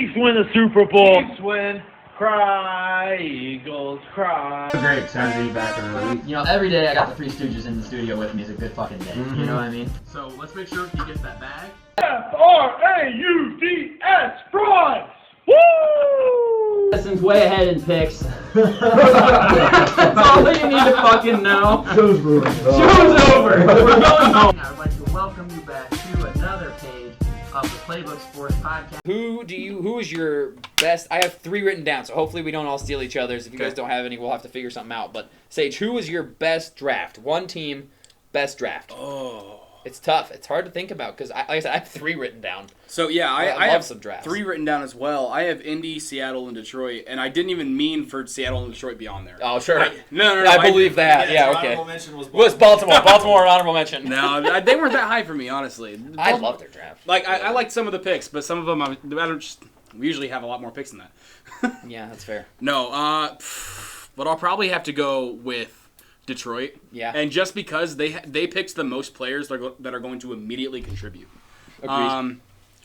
Chiefs win the Super Bowl. Chiefs win. Cry, Eagles, cry. Great, excited to be back in the week. You know, every day I got the Three Stooges in the studio with me is a good fucking day. Mm-hmm. You know what I mean? So let's make sure he gets that bag. Frauds! Frauds! Woo! Justin's way ahead in picks. That's all that you need to fucking know. Show's over. Show's over. We're going home. I would like to welcome you back to another page of the Playbook Sports Podcast. Who is your best? I have 3 written down, so hopefully we don't all steal each other's. If you guys don't have any, we'll have to figure something out. But Sage, who is your best draft? One team, best draft. Oh. It's tough. It's hard to think about because, like I said, I have 3 written down. So, yeah, I love have some drafts. 3 written down as well. I have Indy, Seattle, and Detroit, and I didn't even mean for Seattle and Detroit to be on there. Oh, sure. No. I believe that. Yeah, okay. Honorable mention was Was Baltimore. Baltimore an honorable mention. No, they weren't that high for me, honestly. I love their draft. Like, I liked some of the picks, but some of them, I don't just... We usually have a lot more picks than that. Yeah, that's fair. No, but I'll probably have to go with Detroit. Yeah. And just because they picked the most players that are going to immediately contribute. Agreed.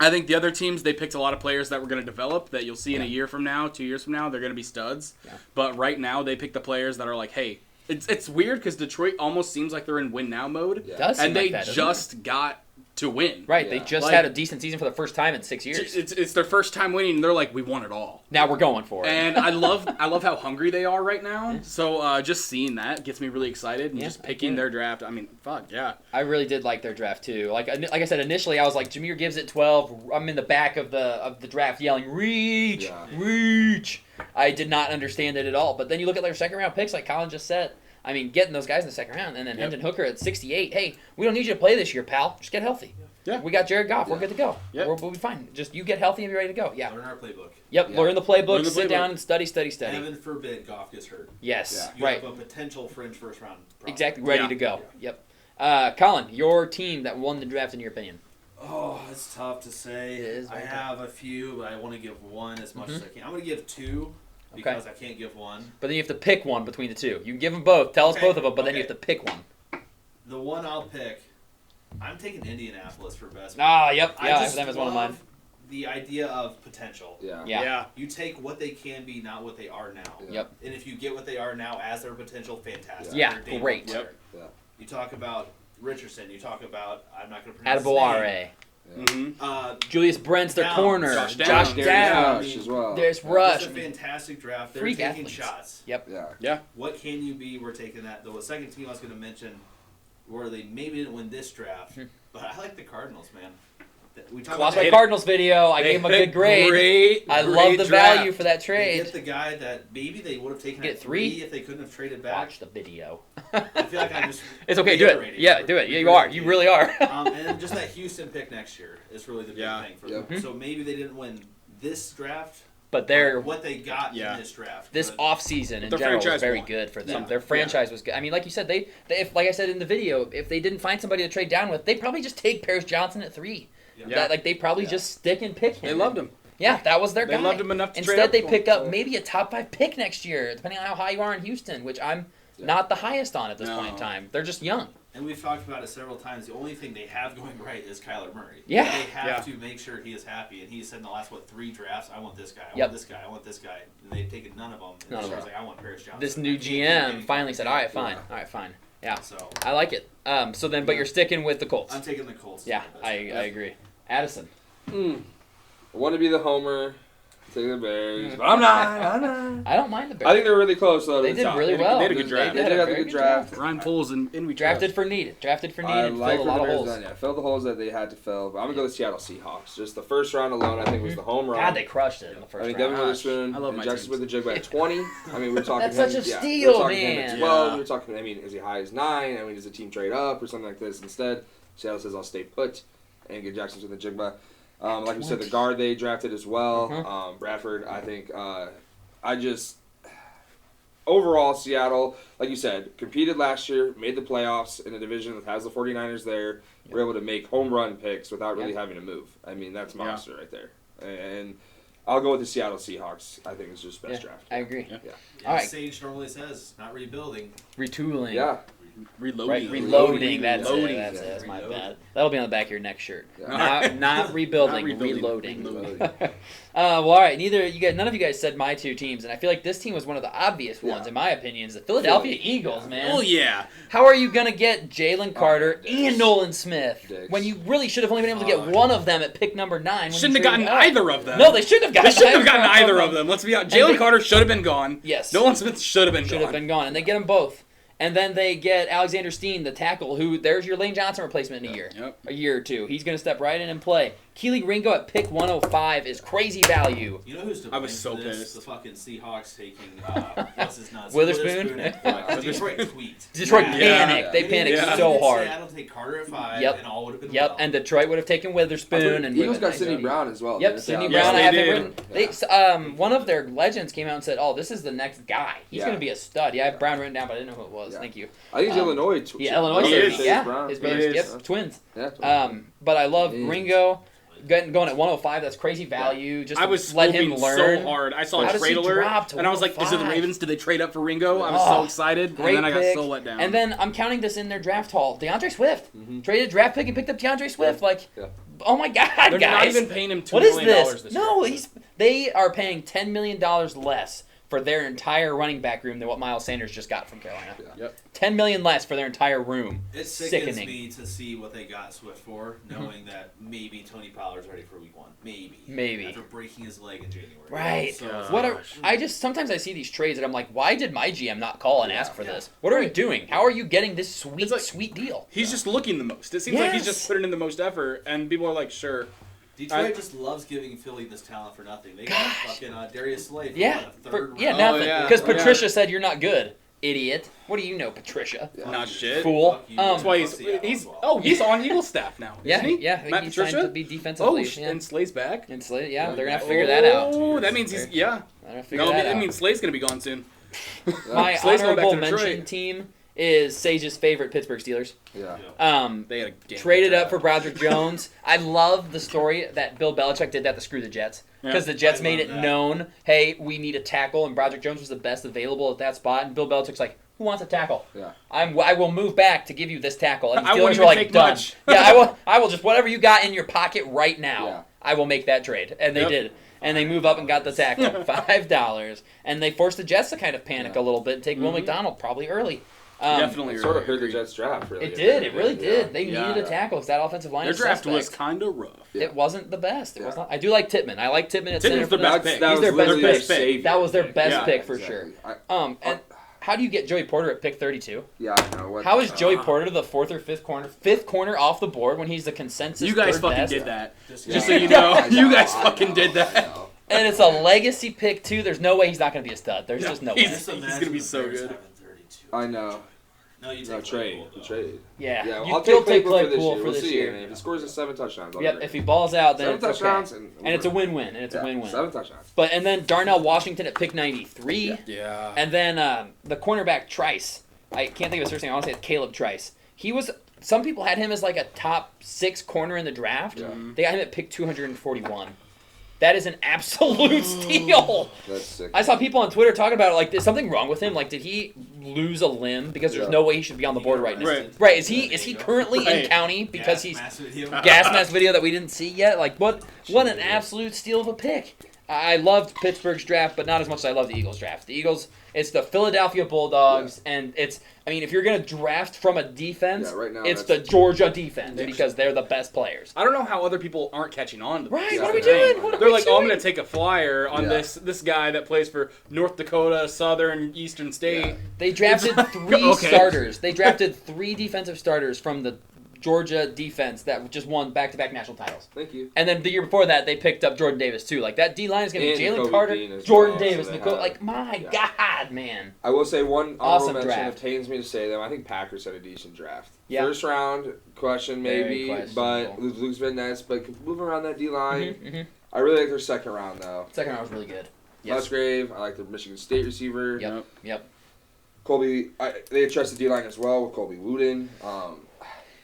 I think the other teams, they picked a lot of players that were going to develop that you'll see in a year from now, 2 years from now, they're going to be studs. Yeah. But right now, they picked the players that are like, hey, it's weird because Detroit almost seems like they're in win now mode. Yeah. Does seem and they like that, doesn't just got to win. Right, they just had a decent season for the first time in 6 years. It's their first time winning, and they're like, we won it all. Now we're going for it. And I love how hungry they are right now. So just seeing that gets me really excited, and just picking their draft. I mean, fuck yeah. I really did like their draft too. Like I said initially, I was like Jahmyr Gibbs at 12. I'm in the back of the draft yelling reach, reach. I did not understand it at all. But then you look at their second round picks, like Colin just said. I mean, getting those guys in the second round, and then Hendon Hooker at 68. Hey, we don't need you to play this year, pal. Just get healthy. Yeah. We got Jared Goff. We're good to go. Yeah. We'll be fine. Just you get healthy and be ready to go. Yeah. Learn our playbook. Yep. Learn the playbook. Learn the Sit playbook. down and study. Heaven forbid Goff gets hurt. Yes. You Right. have a potential fringe first round prospect. Exactly. Ready to go. Yep. Colin, your team that won the draft in your opinion. Oh, it's tough to say. It is I very have a few, but I want to give one as much as I can. I'm going to give 2 because I can't give one. But then you have to pick one between the two. You can give them both. Tell us both of them, but then you have to pick one. The one I'll pick, I'm taking Indianapolis for best. Ah, yep. I Yeah, just that was one of mine. love the idea of potential. Yeah. You take what they can be, not what they are now. Yep. And if you get what they are now as their potential, fantastic. Yeah, They're a day one great. player. Yep. You talk about Richardson. You talk about, I'm not going to pronounce his Adeboare. name. Mm-hmm. Julius Brent's their Downs. corner. Josh Josh Downs. Downs. Rush as well. There's It's Rush. a fantastic draft. They're Freak taking athletes. shots. Yep. Yeah. What can you be? We're taking that. The second team I was going to mention, where they maybe didn't win this draft, but I like the Cardinals, man. We talk Watch about my Cardinals video. I gave him a good grade. I love the value for that They trade. get the guy that maybe they would have taken Get at 3 if they couldn't have traded back. Watch the video. I feel like I just It's okay. Do it. reiterated Yeah, do it. Yeah, you are. You really are. and just that Houston pick next year is really the big thing for them. Yep. So maybe they didn't win this draft, But they're what they got in this draft. this But offseason in Their general was franchise very won. good for them. Yeah. Their franchise was good. I mean, like you said, they if like I said in the video, if they didn't find somebody to trade down with, they'd probably just take Paris Johnson at 3. Yeah. They probably just stick and pick him. They loved him. Yeah, that was their They guy. loved him enough to trade Instead, up they for him, pick up so- maybe a top 5 pick next year, depending on how high you are in Houston, which I'm not the highest on at this point in No. time. They're just young. And we've talked about it several times. The only thing they have going right is Kyler Murray. Yeah. They have to make sure he is happy. And he said in the last, 3 drafts, I want this guy, I Yep. want this guy, I want this guy. And they've taken none of them. And None this of year's them. like, I want Paris Johnson. This I new can't keep GM getting finally said, all right, fine. Yeah. All right, fine. Yeah, So I like it. So then, but you're sticking with the Colts. I'm taking the Colts. Yeah, I agree. Addison. I want to be the homer, take the Bears, but I'm not. I don't mind the Bears. I think they're really close though. They did really well. They had a good draft. They did a have a very good draft. Ryan Poles and we Drafted for need. Drafted for need I and like filled a what lot the of Bears holes. done. Yeah, filled the holes that they had to fill. But I'm gonna go with the Seattle Seahawks. Just the first round alone, I think was the home run. God, they crushed it in the I first mean, round. Devin Witherspoon I love and my Jackson teams. with the jig at 20. I mean, we're talking. That's him, such a yeah, steal, we're talking him at man. 12. Yeah. We're talking. I mean, is he high as 9? I mean, does the team trade up or something like this? Instead, Seattle says I'll stay put and get Jackson with the jigba. Like we said, the guard they drafted as well. Bradford, I think. Overall, Seattle, like you said, competed last year, made the playoffs in a division that has the 49ers there. We're able to make home run picks without really having to move. I mean, that's monster right there. And I'll go with the Seattle Seahawks. I think it's just best draft. I agree. Yeah, All right. Sage normally says, not rebuilding. Retooling. Yeah. Reloading. Right, reloading. That's Reloading. it. That's my Reloading. bad. That'll be on the back of your next shirt. Yeah. Not rebuilding, Not rebuilding, reloading. reloading. Well, all right. None of you guys said my two teams, and I feel like this team was one of the obvious ones, in my opinion. Is the Philadelphia Eagles, man. Oh yeah. How are you gonna get Jalen Carter and Nolan Smith Dicks. when you really should have only been able to get one of them at pick number 9? When Shouldn't you have gotten traded up? either of them. No, they shouldn't have gotten. They shouldn't have gotten either of them. Let's be honest. And Jalen they- Carter should have been gone. Yes. Nolan Smith should have been Should gone. have been gone, and they get them both. And then they get Alexander Steen, the tackle, who there's your Lane Johnson replacement in a year. Yep. A year or two. He's going to step right in and play. Keely Ringo at pick 105 is crazy value. You know who's to I blame was so for this? pissed. The fucking Seahawks taking what's his nuts? Witherspoon? and Detroit tweet. Detroit Yeah. panicked. They panicked Yeah. so hard. Seattle take Carter at 5, Yep. and all would have been Yep, well. and Detroit would have taken Witherspoon. And Eagles got and- Sidney Brown as well. Yep, didn't Sidney they? Yes, Brown. I they have him did. written. One of their legends came out and said, "Oh, this is the next guy. He's Yeah. going to be a stud." Yeah, I have Brown written down, but I didn't know who it was. Yeah. Thank you. I think it's Um, Illinois. Yeah, Illinois. He State, is. Yeah, Brown. his He brothers. is. Yep, twins. Yeah. But I love Jeez. Ringo going at 105. That's crazy value. Just I was let him scoping learn. so hard. I saw How a does trade he alert, drop to and I was like, "Is it the 105? Ravens? Did they trade up for Ringo?" I was Oh, so excited, Great and then I got pick. so let down. And then I'm counting this in their draft haul. DeAndre Swift traded draft pick and picked up DeAndre Swift. Like, Yeah. oh my God, they're guys! not even paying him $2 What is million this? this No, year. they are paying $10 million less for their entire running back room than what Miles Sanders just got from Carolina. Yep. $10 million less for their entire room. It sickens Sickening. me to see what they got Swift for, knowing that maybe Tony Pollard's ready for week 1. Maybe. After breaking his leg in January. Right. So, What are I just sometimes I see these trades and I'm like, why did my GM not call and ask for this? What are we doing? How are you getting this sweet, It's like- sweet deal? He's just looking the most. It seems like he's Yes. just putting in the most effort, and people are like, "Sure." Detroit just loves giving Philly this talent for nothing. They got fucking Darius Slay for Yeah, what, a third round? nothing. yeah. Because Oh, yeah. Patricia said you're not good, idiot. What do you know, Patricia? Yeah. Not shit. Fool. Fuck you. That's why Fuck Seattle he's as well. oh he's on Eagles staff now. Yeah, isn't he? yeah. I think Matt he signed Patricia. to be defensively. yeah. And Slay's back. And Slay, yeah, they're gonna have to figure that out. Oh, that means he's yeah. They're gonna figure No, that I out. mean Slay's gonna be gone soon. My Slay's going back honorable to Detroit. mention team is Sage's favorite Pittsburgh Steelers. Yeah. They had a damn Traded good up for Broderick Jones. I love the story that Bill Belichick did that to screw the Jets. Because the Jets I made love it that. known, hey, we need a tackle, and Broderick Jones was the best available at that spot. And Bill Belichick's like, who wants a tackle? Yeah. I will move back to give you this tackle. And the I won't Steelers even were like, take done. much. Yeah, I will just, whatever you got in your pocket right now, Yeah. I will make that trade. And they Yep. did. And they move up and got the tackle, $5. And they forced the Jets to kind of panic a little bit and take Will McDonald probably early. Definitely It sort of agree. hurt the Jets draft, really. It did. It really Yeah. did. They Yeah. needed a tackle because that offensive line Their is draft was suspect. kind of rough. It wasn't the best. It was Yeah. not. I do like Tittman. I like Tittman at center Tittman's for the them. best pick. That He's was their best literally pick. their savior. That was their best Yeah, pick for Exactly. sure. And how do you get Joey Porter at pick 32? Yeah, I know. What, How is Joey Porter the fourth or fifth corner off the board when he's the consensus? You guys third fucking best? did that. Just Just Yeah. so you know, I you know, guys I fucking know, did I that. know. And it's a legacy pick too. There's no way he's not going to be a stud. There's just no way. he's- Just imagine gonna be the so Bears good. having 32. I know. No, you No, take trade. Claypool, though. Trade. Yeah, Yeah, you I'll still take take Claypool for this Claypool year. for We'll this see. year. And if he scores us 7 touchdowns, I'll be Yep, great. if he balls out, then 7 it's okay. touchdowns And it's a win-win. And it's a win-win. 7 touchdowns. But and then Darnell Washington at pick 93. Yeah. And then the cornerback Trice. I can't think of his first name. I want to say it's Caleb Trice. He was. Some people had him as like a top 6 corner in the draft. Yeah. They got him at pick 241. That is an absolute steal. That's sick. I saw people on Twitter talking about it. Like, is something wrong with him? Like, did he lose a limb? Because there's Yeah. no way he should be on the board right now. Right. Right? Is he currently in Right. county because Gas he's mask video. gas mask video that we didn't see yet? Like, what an absolute steal of a pick. I loved Pittsburgh's draft, but not as much as I love the Eagles draft. The Eagles, it's the Philadelphia Bulldogs, and it's, I mean, if you're going to draft from a defense, Yeah, right now it's the that's- Georgia defense because they're the best players. I don't know how other people aren't catching on to this. Right, Yeah, what are we they're doing? doing. What are They're we like, oh, I'm doing? gonna take a flyer on Yeah. this guy that plays for North Dakota, Southern, Eastern State. Yeah. They drafted It's- 3 okay. starters. They drafted 3 defensive starters from the Georgia defense that just won back-to-back national titles. Thank you. And then the year before that, they picked up Jordan Davis, too. Like, that D-line is going to be And Jalen Kobe Carter, Dean as Jordan well, so Davis, they Nicole. have- Like, my yeah. God, man. I will say one Awesome honorable mention. draft. It pains me to say them. I think Packers had a decent draft. Yeah. First round question Very maybe, questionable. but Luke Van Ness, but moving around that D line. Mm-hmm. I really like their second round though. Second round was really good. Yes. Musgrave. I like the Michigan State receiver. Yep. Colby. They trust the D line as well with Colby Wooden.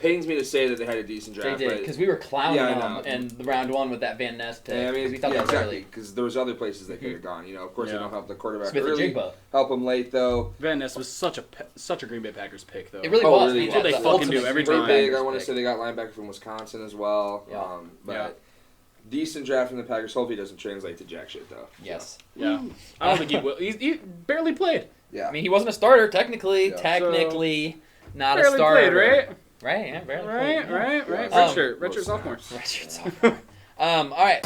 pains me to say that they had a decent They draft. did, but because we were clowning Yeah, I them know. in the round 1 with that Van Ness pick. I mean, we thought yeah, that was exactly, early. because there was other places they could have gone. You know, of course they Yeah. don't help the quarterback Smith and early, Jigba. help him late though. Van Ness was such a Green Bay Packers pick, though. It really Oh, was. really man. was. They The fucking ultimate do every Green time. Bay Big. I Packers want to pick. say they got linebacker from Wisconsin as well. Yeah. But Yeah. decent draft from the Packers. Hopefully, it doesn't translate to jack shit though. Yes. Yeah. I don't think he will. He barely played. Yeah. I mean, he wasn't a starter, technically. Yeah. Technically, not a Barely starter. played, right? Right, yeah, barely Right, played. right, right. Yeah. Redshirt Um, sophomore. Redshirt sophomore. All right.